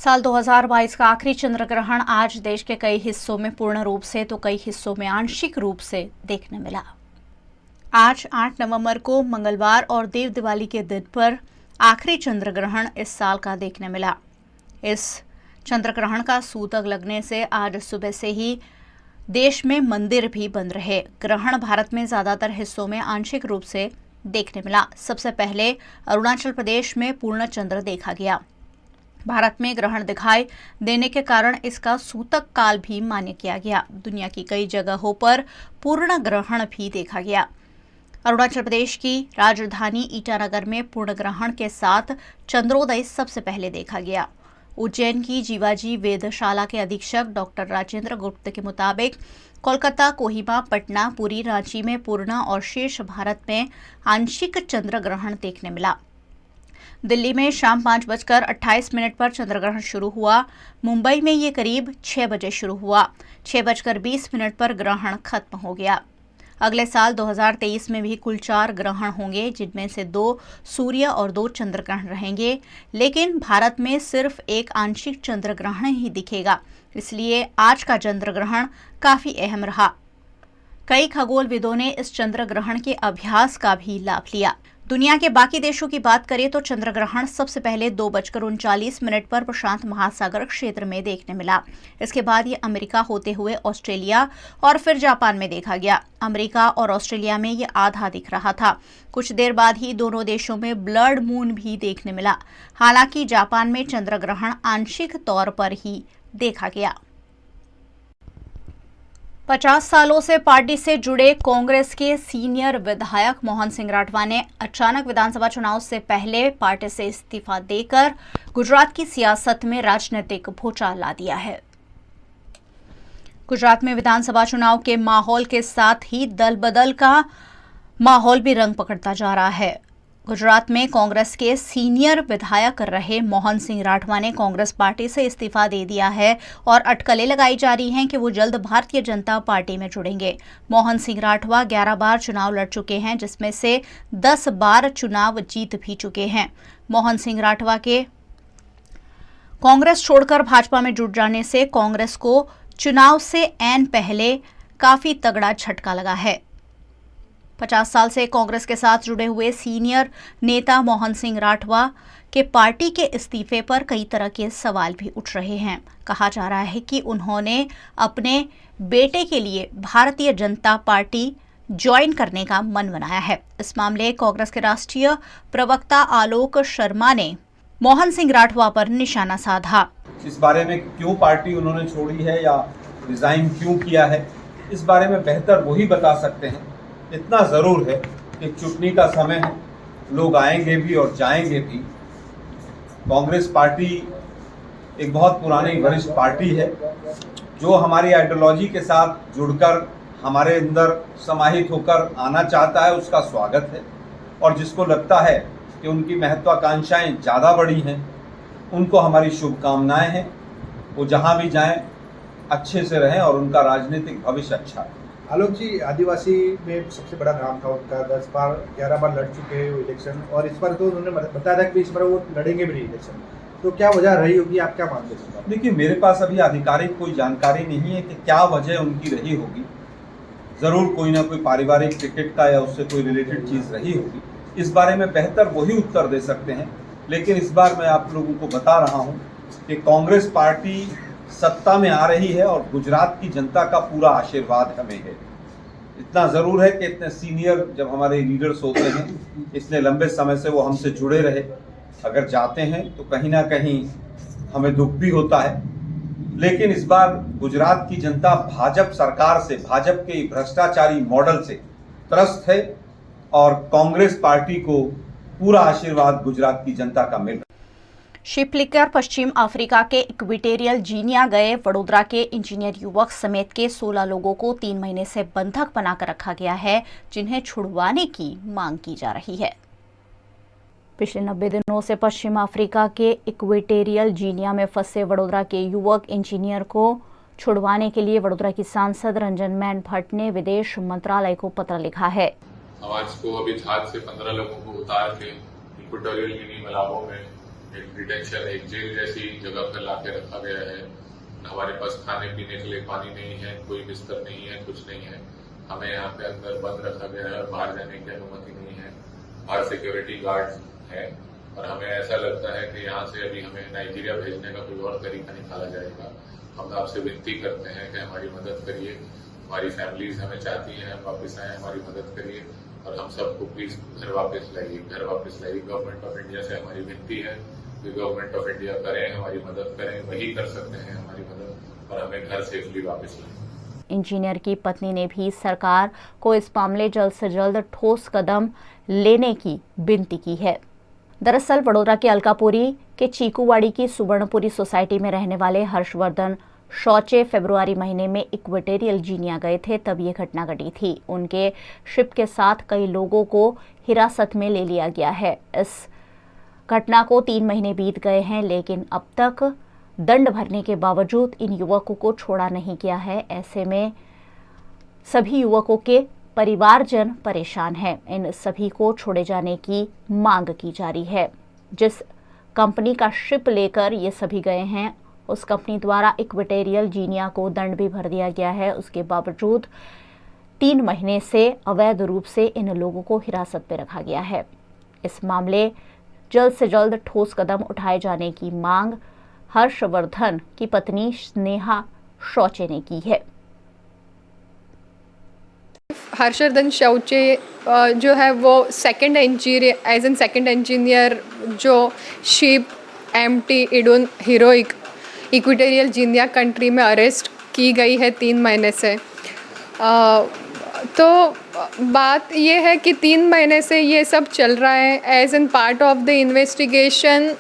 साल 2022 का आखिरी चंद्र ग्रहण आज देश के कई हिस्सों में पूर्ण रूप से तो कई हिस्सों में आंशिक रूप से देखने मिला। आज 8 नवंबर को मंगलवार और देव दिवाली के दिन पर आखिरी चंद्र ग्रहण इस साल का देखने मिला। इस चंद्र ग्रहण का सूतक लगने से आज सुबह से ही देश में मंदिर भी बंद रहे। ग्रहण भारत में ज्यादातर हिस्सों में आंशिक रूप से देखने मिला। सबसे पहले अरुणाचल प्रदेश में पूर्ण चंद्र देखा गया। भारत में ग्रहण दिखाई देने के कारण इसका सूतक काल भी मान्य किया गया। दुनिया की कई जगहों पर पूर्ण ग्रहण भी देखा गया। अरुणाचल प्रदेश की राजधानी ईटानगर में पूर्ण ग्रहण के साथ चंद्रोदय सबसे पहले देखा गया। उज्जैन की जीवाजी वेधशाला के अधीक्षक डॉक्टर राजेंद्र गुप्त के मुताबिक कोलकाता, कोहिमा, पटना, पुरी, रांची में पूर्ण और शेष भारत में आंशिक चंद्र ग्रहण देखने मिला। दिल्ली में शाम 5:28 पर चंद्रग्रहण शुरू हुआ। मुंबई में ये करीब 6 बजे शुरू हुआ। 6:20 पर ग्रहण खत्म हो गया। अगले साल 2023 में भी कुल 4 ग्रहण होंगे, जिनमें से 2 सूर्य और 2 चंद्र ग्रहण रहेंगे। लेकिन भारत में सिर्फ एक आंशिक चंद्र ग्रहण ही दिखेगा, इसलिए आज का चंद्र ग्रहण काफी अहम रहा। कई खगोलविदों ने इस चंद्र ग्रहण के अभ्यास का भी लाभ लिया। दुनिया के बाकी देशों की बात करें तो चंद्र ग्रहण सबसे पहले 2:39 पर प्रशांत महासागर क्षेत्र में देखने मिला। इसके बाद ये अमेरिका होते हुए ऑस्ट्रेलिया और फिर जापान में देखा गया। अमेरिका और ऑस्ट्रेलिया में ये आधा दिख रहा था। कुछ देर बाद ही दोनों देशों में ब्लड मून भी देखने मिला। हालांकि जापान में चंद्र ग्रहण आंशिक तौर पर ही देखा गया। 50 सालों से पार्टी से जुड़े कांग्रेस के सीनियर विधायक मोहन सिंह राठवा ने अचानक विधानसभा चुनाव से पहले पार्टी से इस्तीफा देकर गुजरात की सियासत में राजनीतिक भूचाल ला दिया है। गुजरात में विधानसभा चुनाव के माहौल के साथ ही दल बदल का माहौल भी रंग पकड़ता जा रहा है। गुजरात में कांग्रेस के सीनियर विधायक रहे मोहन सिंह राठवा ने कांग्रेस पार्टी से इस्तीफा दे दिया है और अटकलें लगाई जा रही हैं कि वो जल्द भारतीय जनता पार्टी में जुड़ेंगे। मोहन सिंह राठवा 11 बार चुनाव लड़ चुके हैं, जिसमें से 10 बार चुनाव जीत भी चुके हैं। मोहन सिंह राठवा के कांग्रेस छोड़कर भाजपा में जुट जाने से कांग्रेस को चुनाव से ऐन पहले काफी तगड़ा झटका लगा है। 50 साल से कांग्रेस के साथ जुड़े हुए सीनियर नेता मोहन सिंह राठवा के पार्टी के इस्तीफे पर कई तरह के सवाल भी उठ रहे हैं। कहा जा रहा है कि उन्होंने अपने बेटे के लिए भारतीय जनता पार्टी ज्वाइन करने का मन बनाया है। इस मामले कांग्रेस के राष्ट्रीय प्रवक्ता आलोक शर्मा ने मोहन सिंह राठवा पर निशाना साधा। इस बारे में क्यों पार्टी उन्होंने छोड़ी है या रिजाइन क्यों किया है, इस बारे में बेहतर वही बता सकते हैं। इतना ज़रूर है कि चुटनी का समय है, लोग आएंगे भी और जाएंगे भी। कांग्रेस पार्टी एक बहुत पुरानी वरिष्ठ पार्टी है जो हमारी आइडियोलॉजी के साथ जुड़कर हमारे अंदर समाहित होकर आना चाहता है, उसका स्वागत है। और जिसको लगता है कि उनकी महत्वाकांक्षाएं ज़्यादा बड़ी हैं, उनको हमारी शुभकामनाएं हैं। वो जहां भी जाएं अच्छे से रहें और उनका राजनीतिक भविष्य अच्छा है। आलोक जी, आदिवासी में सबसे बड़ा नाम था उनका, 10 बार 11 बार लड़ चुके हैं वो इलेक्शन, और इस बार तो उन्होंने बताया था कि इस बार वो लड़ेंगे भी नहीं इलेक्शन। तो क्या वजह रही होगी, आप क्या मानते हैं? देखिए, मेरे पास अभी आधिकारिक कोई जानकारी नहीं है कि क्या वजह उनकी रही होगी। ज़रूर कोई ना कोई पारिवारिक क्रिकेट का या उससे कोई रिलेटेड चीज़ रही होगी। इस बारे में बेहतर वही उत्तर दे सकते हैं। लेकिन इस बार मैं आप लोगों को बता रहा हूँ कि कांग्रेस पार्टी सत्ता में आ रही है और गुजरात की जनता का पूरा आशीर्वाद हमें है। इतना ज़रूर है कि इतने सीनियर जब हमारे लीडर्स होते हैं, इतने लंबे समय से वो हमसे जुड़े रहे, अगर जाते हैं तो कहीं ना कहीं हमें दुख भी होता है। लेकिन इस बार गुजरात की जनता भाजपा सरकार से, भाजपा के भ्रष्टाचारी मॉडल से त्रस्त है और कांग्रेस पार्टी को पूरा आशीर्वाद गुजरात की जनता का मिल रहा है। शिप लेकर पश्चिम अफ्रीका के इक्वेटोरियल गिनिया गए वडोदरा के इंजीनियर युवक समेत के 16 लोगों को 3 महीने से बंधक बनाकर रखा गया है, जिन्हें छुड़वाने की मांग की जा रही है। पिछले 90 दिनों से पश्चिम अफ्रीका के इक्वेटोरियल गिनिया में फंसे वडोदरा के युवक इंजीनियर को छुड़वाने के लिए वडोदरा की सांसद रंजन मैन भट्ट ने विदेश मंत्रालय को पत्र लिखा है। आज को अभी जहाज से 15 लोगों को उतार के इक्वेटोरियल गिनी, मलावो में एक डिटेंशन, एक जेल जैसी जगह पर लाके रखा गया है। हमारे पास खाने पीने के लिए पानी नहीं है, कोई बिस्तर नहीं है, कुछ नहीं है। हमें यहाँ पे अंदर बंद रखा गया है और बाहर जाने की अनुमति नहीं है। बाहर सिक्योरिटी गार्ड है और हमें ऐसा लगता है कि यहाँ से अभी हमें नाइजीरिया भेजने का कोई और तरीका निकाला जाएगा। हम आपसे विनती करते हैं कि हमारी मदद करिए। हमारी फैमिलीज हमें चाहती हैं, हम वापस आए, हमारी मदद करिए और हम सबको प्लीज घर वापस लाइए, घर वापस लाइए। गवर्नमेंट ऑफ इंडिया से हमारी विनती है कि गवर्नमेंट ऑफ इंडिया करें, हमारी मदद करें, वही कर सकते हैं हमारी मदद और हमें घर सेफली वापस लाएं। इंजीनियर की पत्नी ने भी सरकार को इस मामले जल्द से जल्द ठोस कदम लेने की विनती की है। दरअसल वडोदरा के अलकापुरी के चीकूवाड़ी की सुवर्णपुरी सोसाइटी में रहने वाले हर्षवर्धन शौचे फरवरी महीने में इक्वेटोरियल गिनिया गए थे, तब ये घटना घटी थी। उनके शिप के साथ कई लोगों को हिरासत में ले लिया गया है। इस घटना को 3 महीने बीत गए हैं, लेकिन अब तक दंड भरने के बावजूद इन युवकों को छोड़ा नहीं गया है। ऐसे में सभी युवकों के परिवारजन परेशान हैं। इन सभी को छोड़े जाने की मांग की जा रही है। जिस कंपनी का शिप लेकर ये सभी गए हैं, उस कंपनी द्वारा इक्वेटोरियल गिनिया को दंड भी भर दिया गया है। उसके बावजूद 3 महीने से अवैध रूप से इन लोगों को हिरासत में रखा गया है। इस मामले जल्द से जल्द ठोस कदम उठाए जाने की मांग हर्षवर्धन की पत्नी स्नेहा शौचे ने की है। हर्षवर्धन शौचे जो है वो सेकंड इंजीनियर जो ship MT Idun heroic Equatorial Guinea country में अरेस्ट की गई है 3 महीने से। तो बात ये है कि 3 महीने से ये सब चल रहा है। As an part of the investigation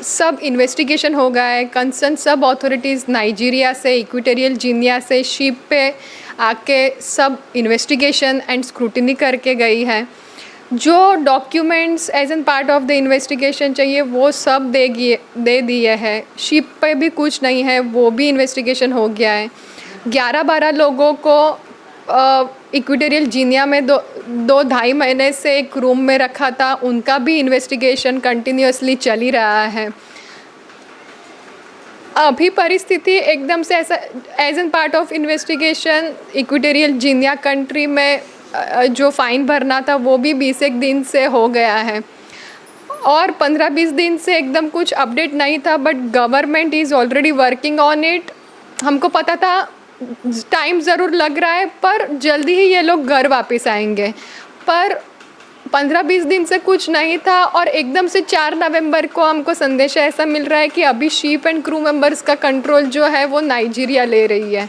सब इन्वेस्टिगेशन हो गया है। कंसर्न सब अथॉरिटीज़ नाइजीरिया से, इक्वेटोरियल गिनिया से शिप पे आके सब इन्वेस्टिगेशन एंड स्क्रूटिनी करके गई है। जो documents as an part of the investigation चाहिए वो सब दे दिए हैं। शिप पे भी कुछ नहीं है, वो भी इन्वेस्टिगेशन हो गया है। 11-12 लोगों को इक्वेटोरियल गिनिया में 2-2.5 महीने से एक रूम में रखा था, उनका भी इन्वेस्टिगेशन कंटिन्यूअसली चल ही रहा है। अभी परिस्थिति एकदम से ऐसा as an part of investigation Equatorial Guinea country में जो फ़ाइन भरना था वो भी 20 दिन से हो गया है और 15-20 दिन से एकदम कुछ अपडेट नहीं था, but government is already working on it. हमको पता था टाइम ज़रूर लग रहा है पर जल्दी ही ये लोग घर वापस आएंगे, पर 15-20 दिन से कुछ नहीं था और एकदम से 4 नवंबर को हमको संदेश ऐसा मिल रहा है कि अभी शिप एंड क्रू मेंबर्स का कंट्रोल जो है वो नाइजीरिया ले रही है।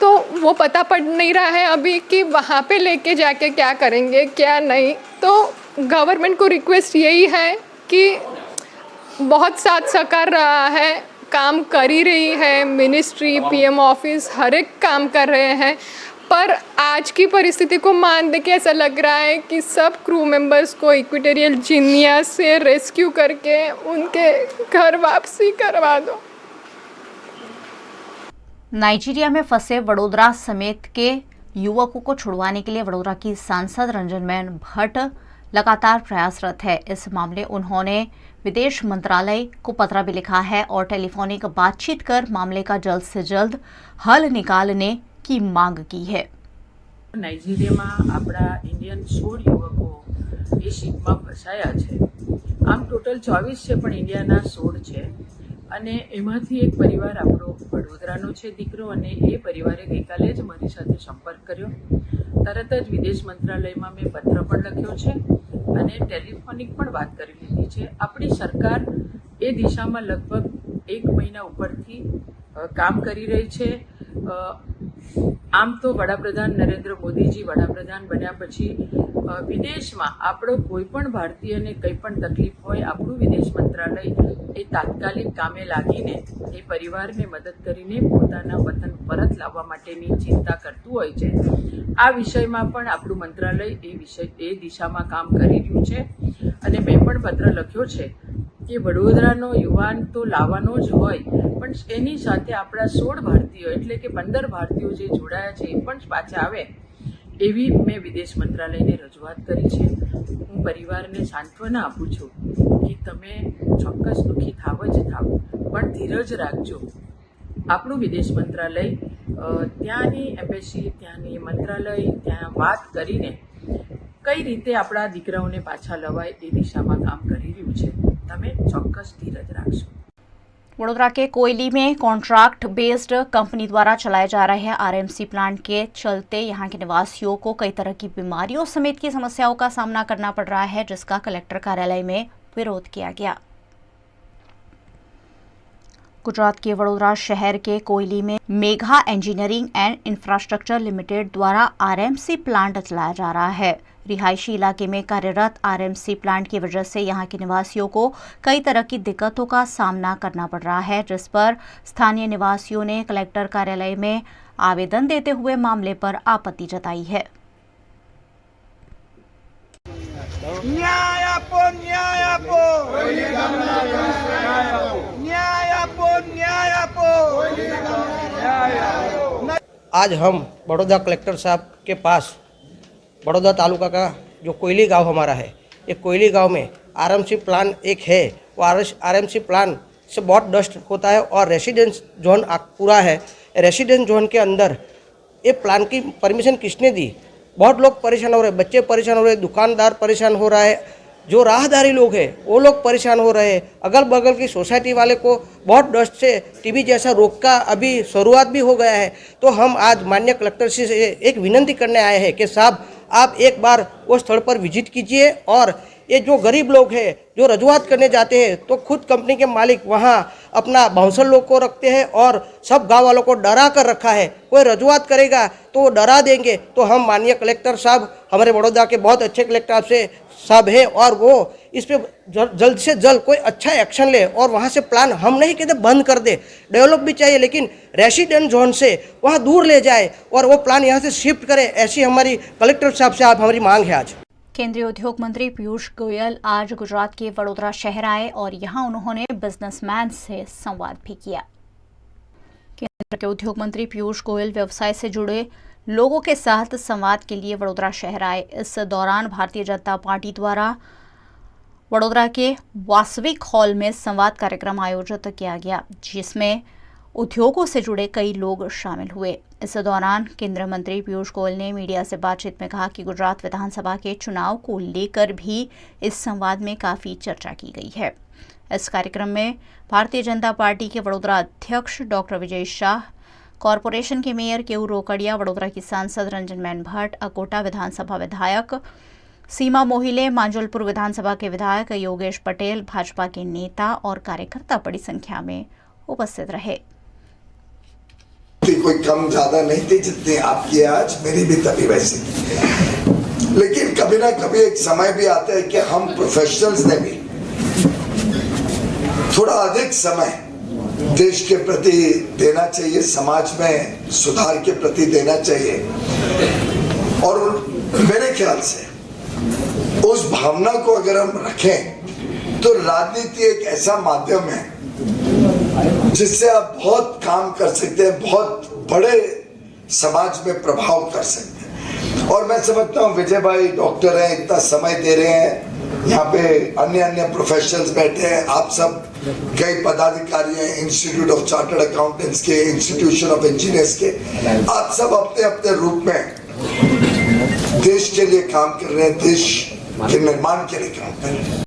तो वो पता पड़ नहीं रहा है अभी कि वहाँ पे लेके जाके क्या करेंगे क्या नहीं। तो गवर्नमेंट को रिक्वेस्ट यही है कि बहुत साथ सहकार रहा है, काम कर ही रही है, मिनिस्ट्री, पीएम ऑफिस हर एक काम कर रहे हैं, पर आज की परिस्थिति को मान दे के ऐसा लग रहा है कि सब क्रू मेंबर्स को इक्वेटोरियल गिनिया से रेस्क्यू करके उनके घर वापसी करवा दो। नाइजीरिया में फंसे वडोदरा समेत के युवकों को छुड़वाने के लिए वडोदरा की सांसद रंजनबेन भट्ट लगातार प्रयासरत है। इस मामले उन्होंने विदेश मंत्रालय को पत्र भी लिखा है और टेलीफोनिक बातचीत कर मामले का जल्द से जल्द हल निकालने की मांग की है। નાઇજીરિયામાં આપણા ઇન્ડિયન 16 યુવકો એ શિપમાં ફસાયા છે। આમ ટોટલ 24 છે પણ ઇન્ડિયાના 16 છે અને એમાંથી એક પરિવાર આપણો વડોદરાનો છે દીકરો અને એ પરિવારે ગઈકાલે જ મારી સાથે સંપર્ક કર્યો। તરત જ વિદેશ મંત્રાલયમાં મેં પત્ર પણ લખ્યો છે અને ટેલિફોનિક પણ વાત કરી લીધી છે। આપણી સરકાર એ દિશામાં લગભગ 1 મહિના ઉપરથી કામ કરી રહી છે। આમ તો વડાપ્રધાન નરેન્દ્ર મોદીજી વડાપ્રધાન બન્યા પછી વિદેશમાં આપણો કોઈ પણ ભારતીયને કંઈ પણ તકલીફ હોય આપણું વિદેશ મંત્રાલય એ તાત્કાલિક કામે લાગીને એ પરિવારને મદદ કરીને પોતાના વતન પરત લાવવા માટેની ચિંતા કરતું હોય છે। આ વિષયમાં પણ આપણું મંત્રાલય એ દિશામાં કામ કરી રહ્યું છે અને મેં પણ પત્ર લખ્યો છે કે વડોદરાનો યુવાન તો લાવવાનો જ હોય પણ એની સાથે આપણા 16 ભારતીયો એટલે કે 15 ભારતીયો જે જોડાયા છે એ પણ પાછા આવે એવી મેં વિદેશ મંત્રાલયને રજૂઆત કરી છે. હું પરિવારને સાંત્વના આપું છું કે તમે ચોક્કસ દુઃખી થાવ જ થાવ, પણ ધીરજ રાખજો. આપણું વિદેશ મંત્રાલય ત્યાંની એમ્બેસી, ત્યાંની મંત્રાલય ત્યાં વાત કરીને કઈ રીતે આપણા દીકરાઓને પાછા લવાય એ દિશામાં કામ કરી રહ્યું છે. તમે ચોક્કસ ધીરજ રાખશો. वडोदरा के कोयली में कॉन्ट्रैक्ट बेस्ड कंपनी द्वारा चलाए जा रहे आरएमसी प्लांट के चलते यहां के निवासियों को कई तरह की बीमारियों समेत की समस्याओं का सामना करना पड़ रहा है, जिसका कलेक्टर कार्यालय में विरोध किया गया. गुजरात के वडोदरा शहर के कोयली में Megha engineering and infrastructure limited द्वारा आरएमसी प्लांट चलाया जा रहा है. रिहायशी इलाके में कार्यरत आरएमसी प्लांट की वजह से यहां के निवासियों को कई तरह की दिक्कतों का सामना करना पड़ रहा है, जिस पर स्थानीय निवासियों ने कलेक्टर कार्यालय में आवेदन देते हुए मामले पर आपत्ति जताई है. आज हम बड़ौदा कलेक्टर साहब के पास बड़ौदा तालुका का जो कोयली गांव हमारा है, ये कोयली गांव में आरएमसी प्लान एक है. वो आरएमसी प्लान से बहुत डस्ट होता है और रेसिडेंस जोन पूरा है. रेसिडेंस जोन के अंदर ये प्लान की परमिशन किसने दी? बहुत लोग परेशान हो रहे हैं, बच्चे परेशान हो रहे हैं, दुकानदार परेशान हो रहा है, जो राहदारी लोग हैं वो लोग परेशान हो रहे हैं. अगल बगल की सोसाइटी वाले को बहुत डस्ट से टीबी जैसा रोग का अभी शुरुआत भी हो गया है. तो हम आज माननीय कलेक्टर से एक विनंती करने आए हैं कि साहब आप एक बार वो स्थल पर विजिट कीजिए और ये जो गरीब लोग हैं जो रजूआत करने जाते हैं तो खुद कंपनी के मालिक वहाँ अपना बाउंसर लोग को रखते हैं और सब गांव वालों को डरा कर रखा है. कोई रजूआत करेगा तो वो डरा देंगे. तो हम माननीय कलेक्टर साहब, हमारे बड़ौदा के बहुत अच्छे कलेक्टर साहब है और वो इस पर जल्द से जल्द कोई अच्छा एक्शन ले और वहाँ से प्लान हम नहीं कहते बंद कर दे, डेवलप भी चाहिए लेकिन रेसिडेंट जोन से वहाँ दूर ले जाए और वो प्लान यहाँ से शिफ्ट करे. ऐसी हमारी कलेक्टर साहब से आप हमारी मांग है. आज केंद्रीय उद्योग मंत्री पीयूष गोयल आज गुजरात के वडोदरा शहर आए और यहां उन्होंने बिजनेसमैन से संवाद भी किया. केंद्र के उद्योग मंत्री पीयूष गोयल व्यवसाय से जुड़े लोगों के साथ संवाद के लिए वडोदरा शहर आए. इस दौरान भारतीय जनता पार्टी द्वारा वडोदरा के वासविक हॉल में संवाद कार्यक्रम आयोजित किया गया, जिसमें उद्योगों से जुड़े कई लोग शामिल हुए. इस दौरान केंद्रीय मंत्री पीयूष गोयल ने मीडिया से बातचीत में कहा कि गुजरात विधानसभा के चुनाव को लेकर भी इस संवाद में काफ़ी चर्चा की गई है. इस कार्यक्रम में भारतीय जनता पार्टी के वडोदरा अध्यक्ष डॉक्टर विजय शाह, कॉरपोरेशन के मेयर केयू रोकड़िया, वडोदरा की सांसद रंजनबेन भट्ट, अकोटा विधानसभा विधायक सीमा मोहिले, मांजलपुर विधानसभा के विधायक योगेश पटेल, भाजपा के नेता और कार्यकर्ता बड़ी संख्या में उपस्थित रहे. कोई कम ज्यादा नहीं थी जितनी आपकी आज, मेरी भी तभी वैसी. लेकिन कभी ना कभी एक समय भी आता है कि हम प्रोफेशनल्स ने भी थोड़ा अधिक समय देश के प्रति देना चाहिए, समाज में सुधार के प्रति देना चाहिए. और मेरे ख्याल से उस भावना को अगर हम रखें तो राजनीति एक ऐसा माध्यम है जिससे आप बहुत काम कर सकते हैं, बहुत बड़े समाज में प्रभाव कर सकते हैं. और मैं समझता हूँ विजय भाई डॉक्टर हैं, इतना समय दे रहे हैं, यहाँ पे अन्य प्रोफेशनल्स बैठे हैं, आप सब कई पदाधिकारी हैं, इंस्टीट्यूट ऑफ चार्टर्ड अकाउंटेंट्स के, इंस्टीट्यूशन ऑफ इंजीनियर्स के, आप सब अपने अपने रूप में देश के लिए काम कर रहे हैं, देश के निर्माण के लिए काम कर रहे हैं.